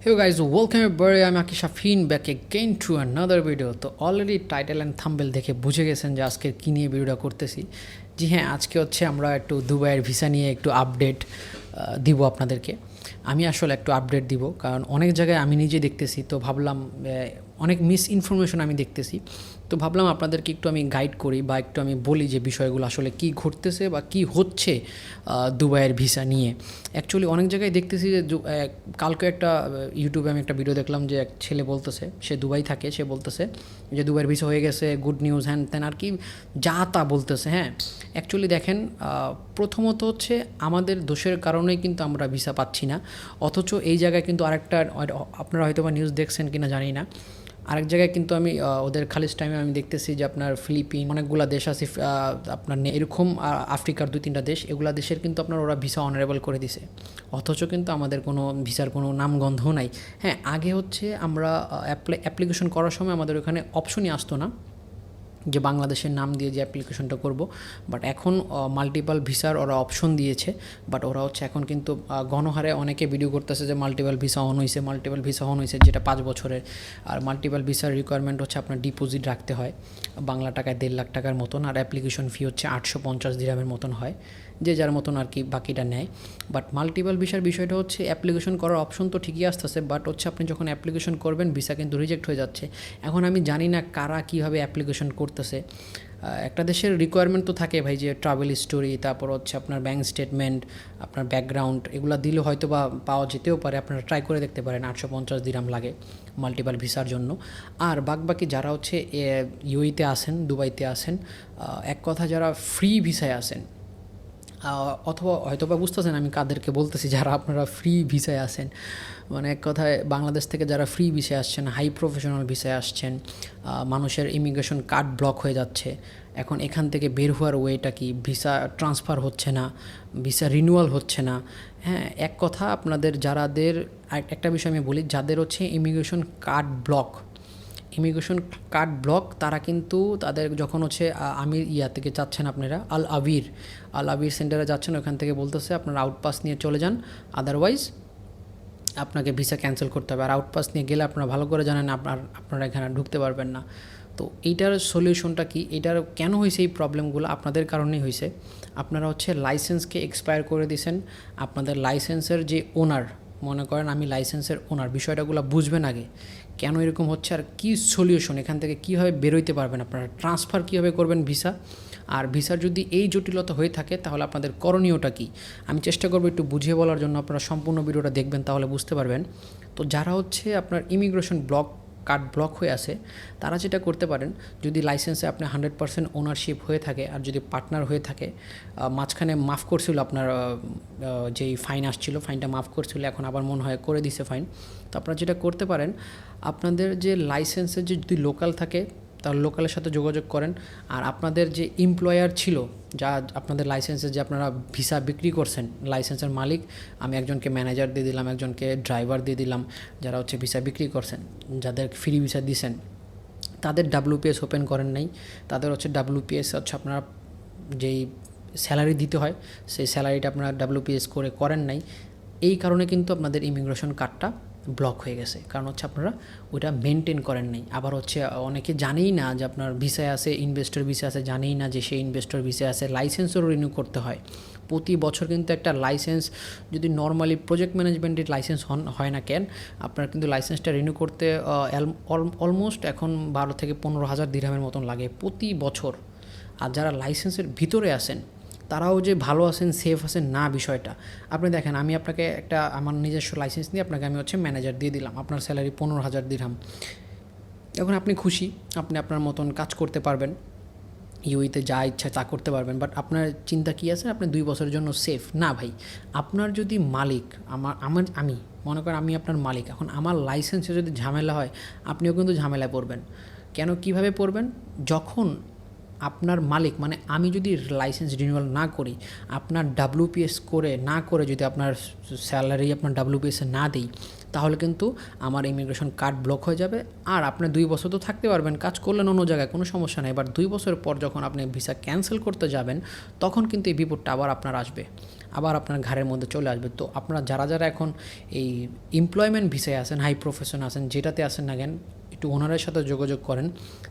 Hey guys, welcome everybody. I'm Aki Shafin back again to another video. তো already title and thumbnail দেখে বুঝে গেছেন যে আজকে কী নিয়ে ভিডিওটা করতেছি। জি হ্যাঁ, আজকে হচ্ছে আমরা একটু দুবাইয়ের ভিসা নিয়ে একটু আপডেট দিব আপনাদেরকে। আমি আসলে একটু আপডেট দিব, কারণ অনেক জায়গায় আমি নিজে দেখতেছি, তো ভাবলাম অনেক মিস ইনফরমেশন আমি দেখতেছি, তো ভাবলাম আপনাদেরকে একটু আমি গাইড করি বা একটু আমি বলি যে বিষয়গুলো আসলে কী ঘটতেছে বা কী হচ্ছে দুবাইয়ের ভিসা নিয়ে। অ্যাকচুয়ালি অনেক জায়গায় দেখতেছি যে কালকে একটা ইউটিউবে আমি একটা ভিডিও দেখলাম যে এক ছেলে বলতেছে, সে দুবাই থাকে, সে বলতেছে যে দুবাইয়ের ভিসা হয়ে গেছে, গুড নিউজ, হ্যান ত্যান আর কি যা তা বলতেছে। হ্যাঁ, অ্যাকচুয়ালি দেখেন, প্রথমত হচ্ছে আমাদের দোষের কারণেই কিন্তু আমরা ভিসা পাচ্ছি না। অথচ এই জায়গায় কিন্তু আরেকটা, আপনারা হয়তো বা নিউজ দেখছেন কিনা জানি না, আরেক জায়গায় কিন্তু আমি ওদের খালিজ টাইমে আমি দেখতেছি যে আপনার ফিলিপিন, অনেকগুলো দেশ আছে আপনার এরকম আফ্রিকার 2-3টা দেশ, এগুলা দেশের কিন্তু আপনার ওরা ভিসা অনারেবল করে দিছে, অথচ কিন্তু আমাদের কোনো ভিসার কোনো নামগন্ধ নাই। হ্যাঁ, আগে হচ্ছে আমরা অ্যাপ্লিকেশন করার সময় আমাদের ওখানে অপশনই আসতো না যে বাংলাদেশের নাম দিয়ে যে অ্যাপ্লিকেশনটা করব, বাট এখন মাল্টিপাল ভিসার ওরা অপশন দিয়েছে। বাট ওরা হচ্ছে এখন কিন্তু গণহারে অনেকে ভিডিও করতেছে যে মাল্টিপাল ভিসা অন হয়েছে, যেটা 5 বছরের। আর মাল্টিপাল ভিসার রিকোয়ারমেন্ট হচ্ছে আপনার ডিপোজিট রাখতে হয় বাংলা টাকায় 1.5 লাখ টাকার মতন, আর অ্যাপ্লিকেশন ফি হচ্ছে 850 দিরহামের মতন হয়, যে যার মতন আর কি বাকিটা নেয়। বাট মাল্টিপাল ভিসার বিষয়টা হচ্ছে অ্যাপ্লিকেশন করার অপশন তো ঠিকই আসতেছে, বাট হচ্ছে আপনি যখন অ্যাপ্লিকেশন করবেন ভিসা কিন্তু রিজেক্ট হয়ে যাচ্ছে। এখন আমি জানি না কারা কীভাবে অ্যাপ্লিকেশন করতেছে। একটা দেশের রিকোয়ারমেন্ট তো থাকে ভাই, যে ট্রাভেল হিস্টোরি, তারপর হচ্ছে আপনার ব্যাঙ্ক স্টেটমেন্ট, আপনার ব্যাকগ্রাউন্ড, এগুলো দিলে হয়তো বা পাওয়া যেতেও পারে। আপনারা ট্রাই করে দেখতে পারেন, 850 দিরহাম লাগে মাল্টিপাল ভিসার জন্য। আর বাকি যারা হচ্ছে ইউইতে আসেন, দুবাইতে আসেন, এক কথা যারা ফ্রি ভিসায় আসেন, অথবা হয়তো বা বুঝতেছেন আমি কাদেরকে বলতেছি, যারা আপনারা ফ্রি ভিসায় আসেন, মানে এক কথায় বাংলাদেশ থেকে যারা ফ্রি ভিসায় আসছেন, হাই প্রফেশনাল ভিসায় আসছেন, মানুষের ইমিগ্রেশন কার্ড ব্লক হয়ে যাচ্ছে, এখন এখান থেকে বের হওয়ার ওয়েটা কি, ভিসা ট্রান্সফার হচ্ছে না, ভিসা রিনিউয়াল হচ্ছে না। হ্যাঁ, এক কথা আপনাদের যারাদের, একটা বিষয় আমি বলি, যাদের হচ্ছে ইমিগ্রেশন কার্ড ব্লক, তারা কিন্তু তাদের যখন হচ্ছে আমি থেকে যাচ্ছেন, আপনারা আল আবির সেন্টারে যাচ্ছেন, ওখান থেকে বলতেছে আপনারা আউটপাস নিয়ে চলে যান, আদারওয়াইজ আপনাকে ভিসা ক্যান্সেল করতে হবে। আর আউটপাস নিয়ে গেলে আপনারা ভালো করে জানেন আপনারা এখানে ঢুকতে পারবেন না। তো এইটার সলিউশনটা কি, এটার কেন হয়েছে এই প্রবলেমগুলো, আপনাদের কারণেই হয়েছে। আপনারা হচ্ছে লাইসেন্সকে এক্সপায়ার করে দিয়েছেন। আপনাদের লাইসেন্সের যে ওনার, মনে করেন আমি লাইসেন্সের ওনার, বিষয়টাগুলো বুঝবেন আগে কেন এরকম হচ্ছে আর কী সলিউশন, এখান থেকে কীভাবে বেরোইতে পারবেন, আপনারা ট্রান্সফার কীভাবে করবেন ভিসা। আর ভিসার যদি এই জটিলতা হয়ে থাকে তাহলে আপনাদের করণীয়টা কী, আমি চেষ্টা করবো একটু বুঝিয়ে বলার জন্য। আপনারা সম্পূর্ণ ভিডিওটা দেখবেন, তাহলে বুঝতে পারবেন। তো যারা হচ্ছে আপনার ইমিগ্রেশন কার্ড ব্লক হয়ে আছে, তারা যেটা করতে পারেন, যদি লাইসেন্সে আপনি 100% ওনারশিপ হয়ে থাকে, আর যদি পার্টনার হয়ে থাকে, মাঝখানে মাফ করছিল আপনার যেই ফাইন আসছিল, ফাইনটা মাফ করছিল, এখন আবার মনে হয় করে দিছে ফাইন। তো আপনারা যেটা করতে পারেন, আপনাদের যে লাইসেন্সে যদি লোকাল থাকে তাহলে লোকালের সাথে যোগাযোগ করেন। আর আপনাদের যে এমপ্লয়ার ছিল, যা আপনাদের লাইসেন্সে যে আপনারা ভিসা বিক্রি করছেন, লাইসেন্সের মালিক, আমি একজনকে ম্যানেজার দিয়ে দিলাম, একজনকে ড্রাইভার দিয়ে দিলাম, যারা হচ্ছে ভিসা বিক্রি করছেন, যাদের ফ্রি ভিসা দিয়েছেন, তাদের WPS ওপেন করেন নাই। তাদের হচ্ছে WPS হচ্ছে আপনারা যেই স্যালারি দিতে হয়, সেই স্যালারিটা আপনারা WPS করেন নাই। এই কারণে কিন্তু আপনাদের ইমিগ্রেশন কার্ডটা ব্লক হয়ে গেছে, কারণ হচ্ছে আপনারা ওইটা মেনটেন করেন নাই। আবার হচ্ছে অনেকে জানেই না যে আপনার ভিসায় আছে, ইনভেস্টর ভিসা আছে, জানেই না যে সেই ইনভেস্টর ভিসায় আছে। লাইসেন্সও রিনিউ করতে হয় প্রতি বছর, কিন্তু একটা লাইসেন্স যদি নর্মালি প্রজেক্ট ম্যানেজমেন্টের লাইসেন্স হয় না কেন, আপনার কিন্তু লাইসেন্সটা রিনিউ করতে অলমোস্ট এখন 12 থেকে 15 হাজার দিরহামের মতন লাগে প্রতি বছর। আর যারা লাইসেন্সের ভিতরে আসেন, তারাও যে ভালো আছেন, সেফ আছেন না, বিষয়টা আপনি দেখেন। আমি আপনাকে আমার নিজস্ব লাইসেন্স নিয়ে আপনাকে আমি হচ্ছে ম্যানেজার দিয়ে দিলাম, আপনার স্যালারি 15,000 দিরহাম, এখন আপনি খুশি, আপনি আপনার মতন কাজ করতে পারবেন, ইউইতে যা ইচ্ছা তা করতে পারবেন। বাট আপনার চিন্তা কী আছে, আপনি 2 বছরের জন্য সেফ না ভাই। আপনার যদি মালিক, আমি মনে করেন আমি আপনার মালিক, এখন আমার লাইসেন্সে যদি ঝামেলা হয়, আপনিও কিন্তু ঝামেলায় পড়বেন। কেন, কিভাবে পড়বেন, যখন আপনার মালিক, মানে আমি যদি লাইসেন্স রিনিউয়াল না করি, আপনার WPS না করে যদি আপনার স্যালারি আপনার WPS না দিই, তাহলে কিন্তু আমার ইমিগ্রেশন কার্ড ব্লক হয়ে যাবে। আর আপনি 2 বছর তো থাকতে পারবেন, কাজ করলেন অন্য জায়গায়, কোনো সমস্যা নেই। এবার 2 বছর পর যখন আপনি ভিসা ক্যান্সেল করতে যাবেন, তখন কিন্তু এই বিপদটা আবার আপনার আসবে, আবার আপনার ঘাড়ের মধ্যে চলে আসবে। তো আপনারা যারা এখন এই এমপ্লয়মেন্ট ভিসায় আছেন, হাই প্রফেশন আছেন, যেটাতে আছেন না কেন, একটু ওনারের সাথে যোগাযোগ করেন,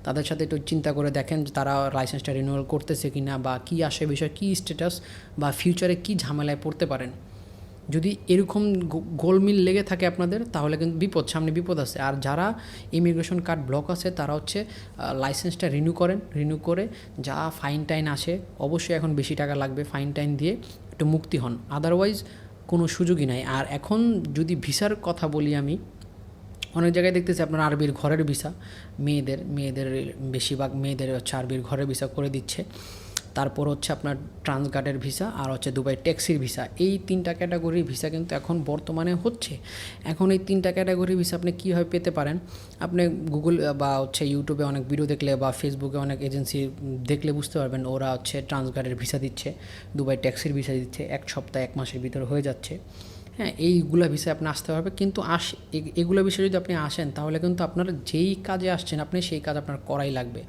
তাদের সাথে একটু চিন্তা করে দেখেন যে তারা লাইসেন্সটা রিনিউয়াল করতেছে কি না, বা কী আসে বিষয়, কী স্ট্যাটাস, বা ফিউচারে কী ঝামেলায় পড়তে পারেন। যদি এরকম গোলমিল লেগে থাকে আপনাদের, তাহলে কিন্তু সামনে বিপদ আছে। আর যারা ইমিগ্রেশন কার্ড ব্লক আছে, তারা হচ্ছে লাইসেন্সটা রিনিউ করে যা ফাইন টাইন আসে, অবশ্যই এখন বেশি টাকা লাগবে, ফাইন টাইন দিয়ে একটু মুক্তি হন, আদারওয়াইজ কোনো সুযোগই নাই। আর এখন যদি ভিসার কথা বলি, আমি অনেক জায়গায় দেখতেছি আপনার আরবির ঘরের ভিসা, মেয়েদের বেশিরভাগ মেয়েদের হচ্ছে আরবির ঘরের ভিসা করে দিচ্ছে। তারপর হচ্ছে আপনার ট্রান্সগার্ডের ভিসা, আর হচ্ছে দুবাই ট্যাক্সির ভিসা। এই 3টা ক্যাটাগরির ভিসা কিন্তু এখন বর্তমানে হচ্ছে। এখন এই 3টা ক্যাটাগরির ভিসা আপনি কীভাবে পেতে পারেন, আপনি গুগল বা হচ্ছে ইউটিউবে অনেক ভিডিও দেখলে বা ফেসবুকে অনেক এজেন্সি দেখলে বুঝতে পারবেন, ওরা হচ্ছে ট্রান্সগার্ডের ভিসা দিচ্ছে, দুবাই ট্যাক্সির ভিসা দিচ্ছে, 1 সপ্তাহ 1 মাসের ভিতরে হয়ে যাচ্ছে। হ্যাঁ, এইগুলা বিষয়ে আপনি আসতে পারবে। কিন্তু এগুলো বিষয়ে যদি আপনি আসেন, তাহলে কিন্তু আপনার যেই কাজে আসছেন আপনি সেই কাজ আপনার করাই লাগবে।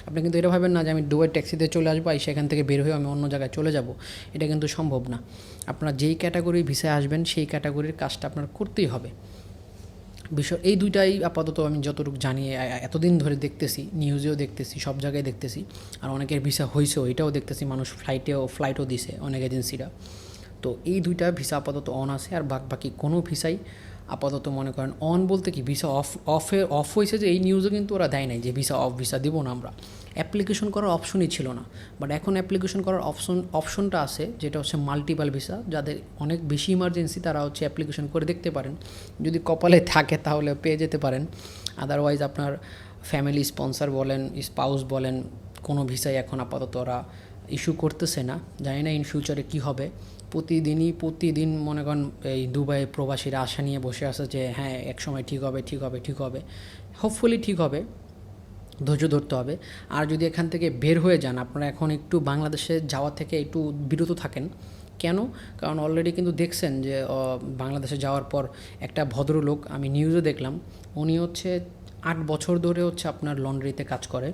আপনি কিন্তু এটা ভাবেন না যে আমি দুবাই ট্যাক্সিতে চলে আসবো, আর সেখান থেকে বের হয়ে আমি অন্য জায়গায় চলে যাব, এটা কিন্তু সম্ভব না। আপনার যেই ক্যাটাগরির ভিসায় আসবেন সেই ক্যাটাগরির কাজটা আপনার করতেই হবে। এই দুইটাই আপাতত আমি যতটুকু জানি, এতদিন ধরে দেখতেছি, নিউজেও দেখতেছি, সব জায়গায় দেখতেছি, আর অনেকের ভিসা হয়েছেও, এটাও দেখতেছি, মানুষ ফ্লাইটও দিছে অনেক এজেন্সিরা। তো এই দুইটা ভিসা আপাতত অন আছে, আর বাকি কোনো ভিসাই আপাতত মনে করেন অন বলতে কি, ভিসা অফ হয়েছে যে এই নিউজও কিন্তু ওরা দেয় নাই যে ভিসা দিব না আমরা। অ্যাপ্লিকেশন করার অপশনই ছিল না, বাট এখন অ্যাপ্লিকেশন করার অপশনটা আছে, যেটা হচ্ছে মাল্টিপাল ভিসা। যাদের অনেক বেশি ইমার্জেন্সি তারা হচ্ছে অ্যাপ্লিকেশন করে দেখতে পারেন, যদি কপালে থাকে তাহলে পেয়ে যেতে পারেন। আদারওয়াইজ আপনার ফ্যামিলি স্পন্সর বলেন, স্পাউস বলেন, কোনো ভিসাই এখন আপাতত ওরা ইস্যু করতেছে না। জানি না ইন ফিউচারে কী হবে। প্রতিদিন মনে করেন এই দুবাই প্রবাসীরা আশা নিয়ে বসে আছে যে হ্যাঁ একসময় ঠিক হবে। হোপফুলি ঠিক হবে, ধৈর্য ধরতে হবে। আর যদি এখান থেকে বের হয়ে যান, আপনারা এখন একটু বাংলাদেশে যাওয়া থেকে একটু বিরত থাকেন। কেন? কারণ অলরেডি কিন্তু দেখছেন যে বাংলাদেশে যাওয়ার পর একটা ভদ্রলোক, আমি নিউজে দেখলাম, উনি হচ্ছে 8 বছর ধরে হচ্ছে আপনার লন্ড্রিতে কাজ করে,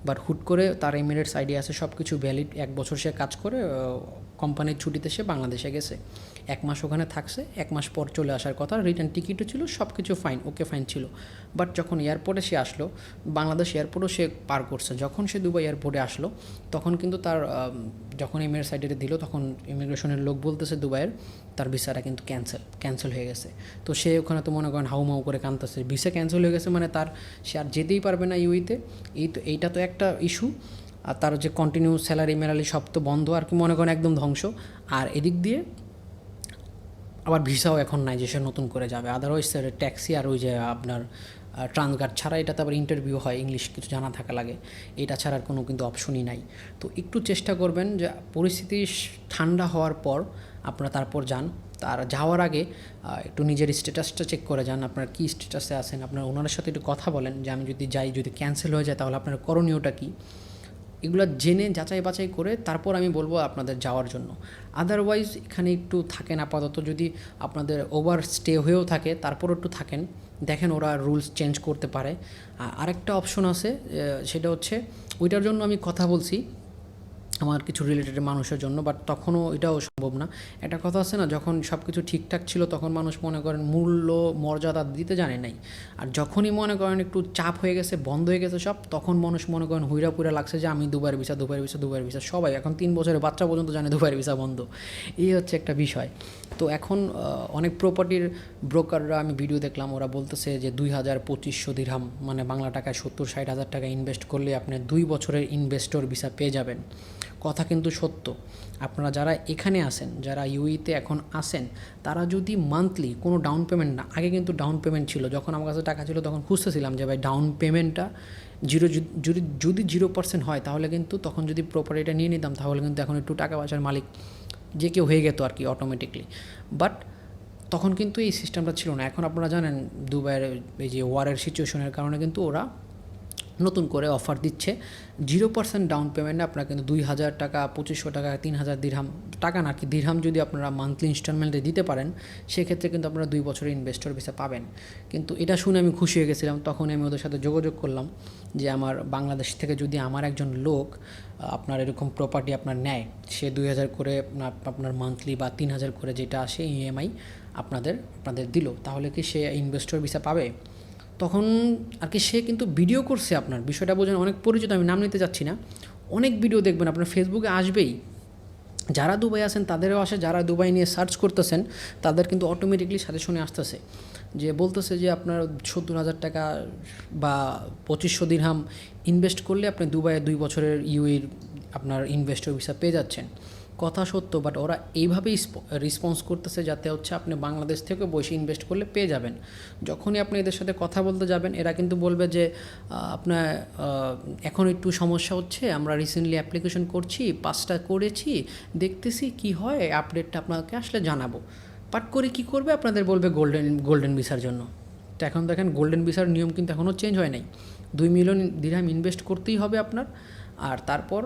বাট হুট করে তার এমিরেটস আইডি আছে, সব কিছু ভ্যালিড, 1 বছর সে কাজ করে কোম্পানির ছুটিতে সে বাংলাদেশে গেছে, 1 মাস ওখানে থাকছে, 1 মাস পর চলে আসার কথা, রিটার্ন টিকিটও ছিল, সব কিছু ফাইন ছিল। বাট যখন এয়ারপোর্টে সে আসলো, বাংলাদেশ এয়ারপোর্টও সে পার করছে, যখন সে দুবাই এয়ারপোর্টে আসলো, তখন কিন্তু তার যখন এমিরেটস আইডিটা দিল, তখন ইমিগ্রেশনের লোক বলতেছে দুবাইয়ের, তার ভিসাটা কিন্তু ক্যান্সেল হয়ে গেছে। তো সে ওখানে তো মনে করেন হাউমাউ করে কাঁদতেছে, ভিসা ক্যান্সেল হয়ে গেছে মানে সে আর যেতেই পারবে না ইউইতে। এইটা তো একটা ইস্যু। আর তার যে কন্টিনিউ স্যালারি মেলারি সব তো বন্ধ, আর কি মনে করেন একদম ধ্বংস। আর এদিক দিয়ে আবার ভিসাও এখন নাই যে সে নতুন করে যাবে। আদারওয়াইজ ট্যাক্সি আর ওই যে আপনার ট্রান্সগার্ড ছাড়া, এটাতে আবার ইন্টারভিউ হয়, ইংলিশ কিছু জানা থাকা লাগে, এটা ছাড়ার কোনো কিন্তু অপশনই নাই। তো একটু চেষ্টা করবেন যে পরিস্থিতি ঠান্ডা হওয়ার পর আপনারা তারপর যান। তার যাওয়ার আগে একটু নিজের স্ট্যাটাসটা চেক করে যান, আপনার কী স্ট্যাটাসে আছেন, আপনার ওনার সাথে একটু কথা বলেন যে আমি যদি যাই, যদি ক্যান্সেল হয়ে যায় তাহলে আপনার করণীয়টা কী। এগুলো জেনে যাচাই বাছাই করে তারপর আমি বলবো আপনাদের যাওয়ার জন্য। আদারওয়াইজ এখানে একটু থাকেন আপাতত, যদি আপনাদের ওভার স্টে হয়েও থাকে তারপরও একটু থাকেন, দেখেন ওরা রুলস চেঞ্জ করতে পারে। আরেকটা অপশন আছে, সেটা হচ্ছে ওইটার জন্য আমি কথা বলছি আমার কিছু রিলেটেড মানুষের জন্য, বাট তখনও এটাও সম্ভব না। একটা কথা আছে না, যখন সব কিছু ঠিকঠাক ছিল তখন মানুষ মনে করেন মূল্য মর্যাদা দিতে জানে নাই, আর যখনই মনে করেন একটু চাপ হয়ে গেছে, বন্ধ হয়ে গেছে সব, তখন মানুষ মনে করেন হুইরা পুরা লাগছে যে আমি দুবাইয়ের ভিসা, সবাই এখন 3 বছরের বাচ্চা পর্যন্ত জানে দুবাইয়ের ভিসা বন্ধ। এই হচ্ছে একটা বিষয়। তো এখন অনেক প্রপার্টির ব্রোকাররা, আমি ভিডিও দেখলাম, ওরা বলতেছে যে 2,2500 দিরহাম, মানে বাংলা টাকায় 70-60 হাজার টাকা ইনভেস্ট করলে আপনি 2 বছরের ইনভেস্টর ভিসা পেয়ে যাবেন। কথা কিন্তু সত্য। আপনারা যারা এখানে আসেন, যারা ইউইতে এখন আসেন, তারা যদি মান্থলি কোনো ডাউন পেমেন্ট না, আগে কিন্তু ডাউন পেমেন্ট ছিল, যখন আমার কাছে টাকা ছিল তখন খুঁজতেছিলাম যে ভাই ডাউন পেমেন্টটা যদি 0% হয়, তাহলে কিন্তু তখন যদি প্রপার্টিটা নিয়ে নিতাম, তাহলে কিন্তু এখন একটু টাকা পয়সার মালিক যে কেউ হয়ে যেত আর কি অটোমেটিকলি। বাট তখন কিন্তু এই সিস্টেমটা ছিল না। এখন আপনারা জানেন দুবাইয়ের এই যে ওয়ারের সিচুয়েশনের কারণে কিন্তু ওরা নতুন করে অফার দিচ্ছে 0% ডাউন পেমেন্টে আপনারা কিন্তু 2,000 টাকা, 2,500 টাকা, 3,000 দিরহাম, টাকা না কি দিরহাম যদি আপনারা মান্থলি ইনস্টলমেন্টে দিতে পারেন, সেক্ষেত্রে কিন্তু আপনারা 2 বছরের ইনভেস্টর ভিসা পাবেন। কিন্তু এটা শুনে আমি খুশি হয়ে গেছিলাম। তখন আমি ওদের সাথে যোগাযোগ করলাম যে আমার বাংলাদেশ থেকে যদি আমার একজন লোক আপনার এরকম প্রপার্টি আপনার নেয়, সে 2,000 করে আপনার মান্থলি বা 3,000 করে যেটা আসে ইএমআই আপনাদের দিল, তাহলে কি সে ইনভেস্টর ভিসা পাবে? তখন আর কি সে কিন্তু ভিডিও করছে, আপনার বিষয়টা বোঝেন, অনেক পরিচিত, আমি নাম নিতে যাচ্ছি না, অনেক ভিডিও দেখবেন আপনার ফেসবুকে আসবেই। যারা দুবাই আছেন তাদেরও আসে, যারা দুবাই নিয়ে সার্চ করতেছেন তাদের কিন্তু অটোমেটিকলি সাজেশনে আসতেছে যে বলতেছে যে আপনার 70,000 টাকা বা 2,500 দিরহাম ইনভেস্ট করলে আপনি দুবাইয়ে 2 বছরের ইউএর আপনার ইনভেস্টর ভিসা পেয়ে যাচ্ছেন। কথা সত্য, বাট ওরা এইভাবেই রেসপন্স করতেছে যাতে হচ্ছে আপনি বাংলাদেশ থেকে বসে ইনভেস্ট করলে পেয়ে যাবেন। যখনই আপনি এদের সাথে কথা বলতে যাবেন, এরা কিন্তু বলবে যে আপনার এখন একটু সমস্যা হচ্ছে, আমরা রিসেন্টলি অ্যাপ্লিকেশন করছি, 5টা করেছি, দেখতেছি কি হয়, আপডেটটা আপনাকে আসলে জানাবো। পাট করে কি করবে, আপনাদের বলবে গোল্ডেন ভিসার জন্য। তো এখন দেখেন গোল্ডেন ভিসার নিয়ম কিন্তু এখনও চেঞ্জ হয় নাই। 2 মিলিয়ন দিরহাম ইনভেস্ট করতেই হবে আপনার, আর তারপর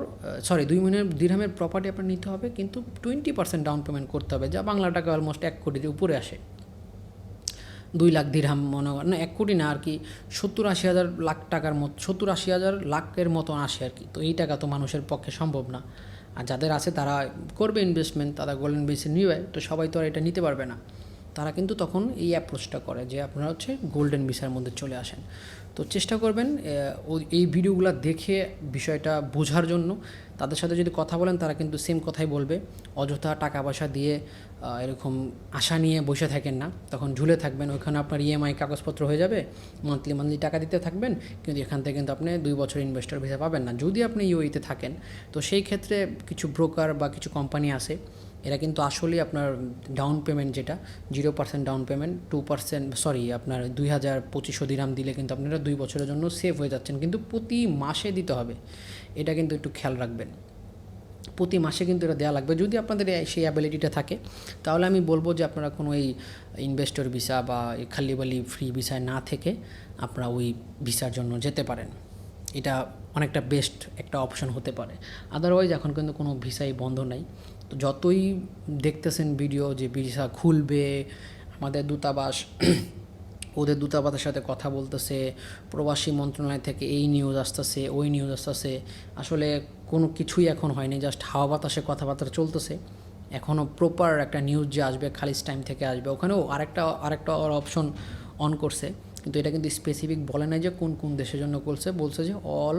2 মিলিয়ন দিরহামের প্রপার্টি আপনার নিতে হবে, কিন্তু 20% ডাউন পেমেন্ট করতে হবে, যা বাংলা টাকা অলমোস্ট 1 কোটির উপরে আসে। 2 লাখ দিরহাম মনে হয় না, 1 কোটি না আর কি, 70-80 হাজার লাখ টাকার মতো, 70-80 হাজার লাখের মতন আসে আর কি। তো এই টাকা তো মানুষের পক্ষে সম্ভব না। আর যাদের আছে তারা করবে ইনভেস্টমেন্ট, তারা গোল্ডেন ভিসা নিবে, তো সবাই তো আর এটা নিতে পারবে না। তারা কিন্তু তখন এই অ্যাপ্রোচটা করে যে আপনারা হচ্ছে গোল্ডেন ভিসার মধ্যে চলে আসেন। তো চেষ্টা করবেন এই ভিডিওগুলো দেখে বিষয়টা বোঝার জন্য। তাদের সাথে যদি কথা বলেন তারা কিন্তু সেম কথাই বলবে, অযথা টাকা পয়সা দিয়ে এরকম আশা নিয়ে বসে থাকেন না, তখন ঝুলে থাকবেন। ওইখানে আপনার ইএমআই কাগজপত্র হয়ে যাবে, মান্থলি টাকা দিতে থাকবেন, কিন্তু এখান থেকে কিন্তু আপনি 2 বছর ইনভেস্টর ভিসা পাবেন না যদি আপনি ইউএইতে থাকেন। তো সেই ক্ষেত্রে কিছু ব্রোকার বা কিছু কোম্পানি আছে, এরা কিন্তু আসলেই আপনার ডাউন পেমেন্ট যেটা 0% ডাউন পেমেন্ট, 2% আপনার 2,200 দিরহাম দিলে কিন্তু আপনারা 2 বছরের জন্য সেভ হয়ে যাচ্ছেন, কিন্তু প্রতি মাসে দিতে হবে। এটা কিন্তু একটু খেয়াল রাখবেন, প্রতি মাসে কিন্তু এটা দেওয়া লাগবে। যদি আপনাদের সেই অ্যাবিলিটিটা থাকে, তাহলে আমি বলবো যে আপনারা কোনো এই ইনভেস্টর ভিসা বা খালি ফ্রি ভিসায় না থেকে আপনারা ওই ভিসার জন্য যেতে পারেন। এটা অনেকটা বেস্ট একটা অপশন হতে পারে। আদারওয়াইজ এখন কিন্তু কোনো ভিসাই বন্ধ নাই। তো যতই দেখতেছেন ভিডিও যে ভিসা খুলবে, আমাদের দূতাবাস ওদের দূতাবাসের সাথে কথা বলতেছে, প্রবাসী মন্ত্রণালয় থেকে এই নিউজ আসতেছে, ওই নিউজ আসতেছে, আসলে কোনো কিছুই এখন হয়নি, জাস্ট হাওয়া বাতাসে কথাবার্তা চলতেছে। এখনও প্রপার একটা নিউজ যে আসবে খালিজ টাইম থেকে আসবে, ওখানেও আরেকটা অপশন অন করছে, কিন্তু এটা কিন্তু স্পেসিফিক বলে নাই যে কোন দেশের জন্য বলছে যে অল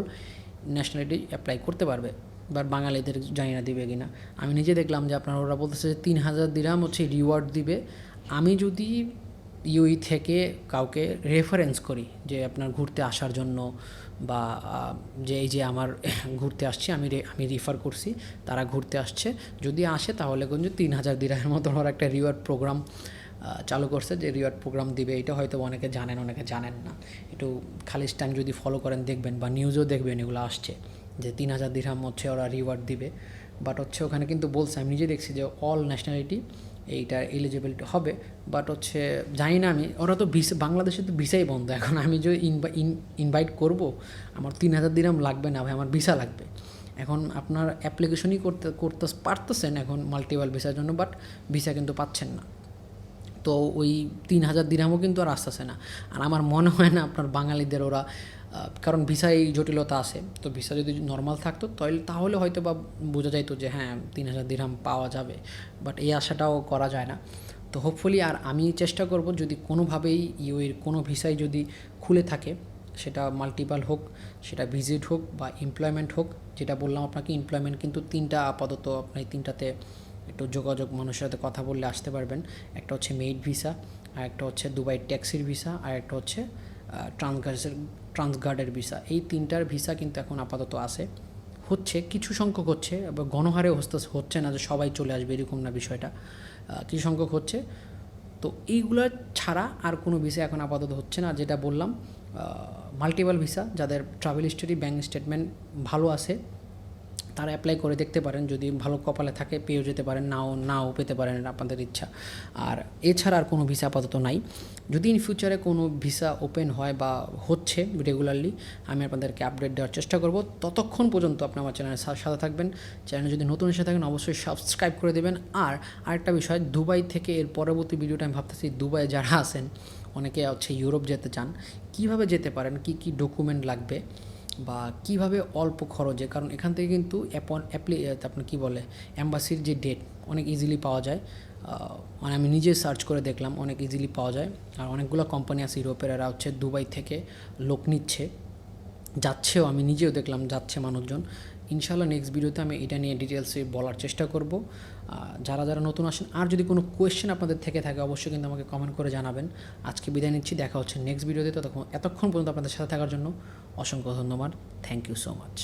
ন্যাশনালিটি অ্যাপ্লাই করতে পারবে, বাট বাঙালিদের জানি না দিবে কিনা। আমি নিজে দেখলাম যে আপনার ওরা বলতেছে যে 3,000 দিরহাম হচ্ছে রিওয়ার্ড দিবে আমি যদি ইউই থেকে কাউকে রেফারেন্স করি যে আপনার ঘুরতে আসার জন্য, বা যে এই যে আমার ঘুরতে আসছি, আমি রিফার করছি, তারা ঘুরতে আসছে, যদি আসে তাহলে কিন্তু 3,000 দিরহামের মতো ওরা একটা রিওয়ার্ড প্রোগ্রাম চালু করছে, যে রিওয়ার্ড প্রোগ্রাম দিবে। এটা হয়তো অনেকে জানেন, অনেকে জানেন না। একটু খালিজ টাইম যদি ফলো করেন দেখবেন, বা নিউজও দেখবেন, এগুলো আসছে যে 3,000 দিরহাম হচ্ছে ওরা রিওয়ার্ড দিবে। বাট হচ্ছে ওখানে কিন্তু বলছে, আমি নিজে দেখছি যে অল ন্যাশনালিটি এইটা এলিজিবিলিটি হবে। বাট হচ্ছে জানি না আমি, ওরা তো বাংলাদেশে তো ভিসাই বন্ধ এখন। আমি যদি ইনভাইট করব, আমার 3,000 দিরহাম লাগবে না ভাই, আমার ভিসা লাগবে। এখন আপনার অ্যাপ্লিকেশনই করতে পারতেছেন এখন মাল্টিপল ভিসার জন্য, বাট ভিসা কিন্তু পাচ্ছেন না। তো ওই 3,000 দিরহামও কিন্তু আর আসতেছে না। আর আমার মনে হয় না আপনার বাঙালিদের ওরা, কারণ ভিসায় জটিলতা আছে, তো ভিসা যদি নর্মাল থাকতো তাহলে হয়তো বা বোঝা যাইতো যে হ্যাঁ 3,000 দিরহাম পাওয়া যাবে, বাট এই আশাটাও করা যায় না। তো হোপফুলি, আর আমি চেষ্টা করব যদি কোনোভাবেই ইউএর কোনো ভিসাই যদি খুলে থাকে, সেটা মাল্টিপল হোক, সেটা ভিজিট হোক বা এমপ্লয়মেন্ট হোক, যেটা বললাম আপনাকে এমপ্লয়মেন্ট কিন্তু 3টা আপাতত, আপনি 3টাতে একটু যোগাযোগ, মানুষের সাথে কথা বললে আসতে পারবেন। একটা হচ্ছে মেইড ভিসা, আর একটা হচ্ছে দুবাই ট্যাক্সির ভিসা, আর একটা হচ্ছে ট্রান্সগার্ডের ভিসা। এই 3টার ভিসা কিন্তু এখন আপাতত হচ্ছে কিছু সংখ্যক হচ্ছে, এবং গণহারে হচ্ছে না যে সবাই চলে আসবে এরকম না বিষয়টা, কিছু সংখ্যক হচ্ছে। তো এইগুলো ছাড়া আর কোনো ভিসা এখন আপাতত হচ্ছে না। যেটা বললাম মাল্টিপল ভিসা, যাদের ট্রাভেল হিস্টোরি, ব্যাঙ্ক স্টেটমেন্ট ভালো আছে, তারা অ্যাপ্লাই করে দেখতে পারেন, যদি ভালো কপালে থাকে পেয়েও যেতে পারেন, নাও পেতে পারেন, আপনাদের ইচ্ছা। আর এছাড়া আর কোনো ভিসা আপাতত নাই। যদি ইন ফিউচারে কোনো ভিসা ওপেন হয় বা হচ্ছে রেগুলারলি, আমি আপনাদেরকে আপডেট দেওয়ার চেষ্টা করব। ততক্ষণ পর্যন্ত আপনি আমার চ্যানেলের সাথে থাকবেন। চ্যানেলে যদি নতুন এসে থাকেন অবশ্যই সাবস্ক্রাইব করে দেবেন। আর আরেকটা বিষয়, দুবাই থেকে এর পরবর্তী ভিডিওটা আমি ভাবতেছি দুবাইয়ে যারা আছেন, অনেকে হচ্ছে ইউরোপ যেতে চান, কিভাবে যেতে পারেন, কি কি ডকুমেন্ট লাগবে বা কিভাবে অল্প খরচে, কারণ এখান থেকে কিন্তু আপনার কী বলে অ্যাম্বাসির যে ডেট অনেক ইজিলি পাওয়া যায়। মানে আমি নিজে সার্চ করে দেখলাম, অনেক ইজিলি পাওয়া যায়। আর অনেকগুলো কোম্পানি আছে ইউরোপের, এরা হচ্ছে দুবাই থেকে লোক নিচ্ছে, যাচ্ছেও, আমি নিজেও দেখলাম যাচ্ছে মানুষজন। ইনশাআল্লাহ নেক্সট ভিডিওতে আমি এটা নিয়ে ডিটেলসে বলার চেষ্টা করব। যারা যারা নতুন আসেন, আর যদি কোনো কোয়েশ্চেন আপনাদের থেকে থাকে অবশ্যই কিন্তু আমাকে কমেন্ট করে জানাবেন। আজকে বিদায় নিচ্ছি, দেখা হচ্ছে নেক্সট ভিডিওতে। এতক্ষণ পর্যন্ত আপনাদের সাথে থাকার জন্য অসংখ্য ধন্যবাদ। Thank you so much.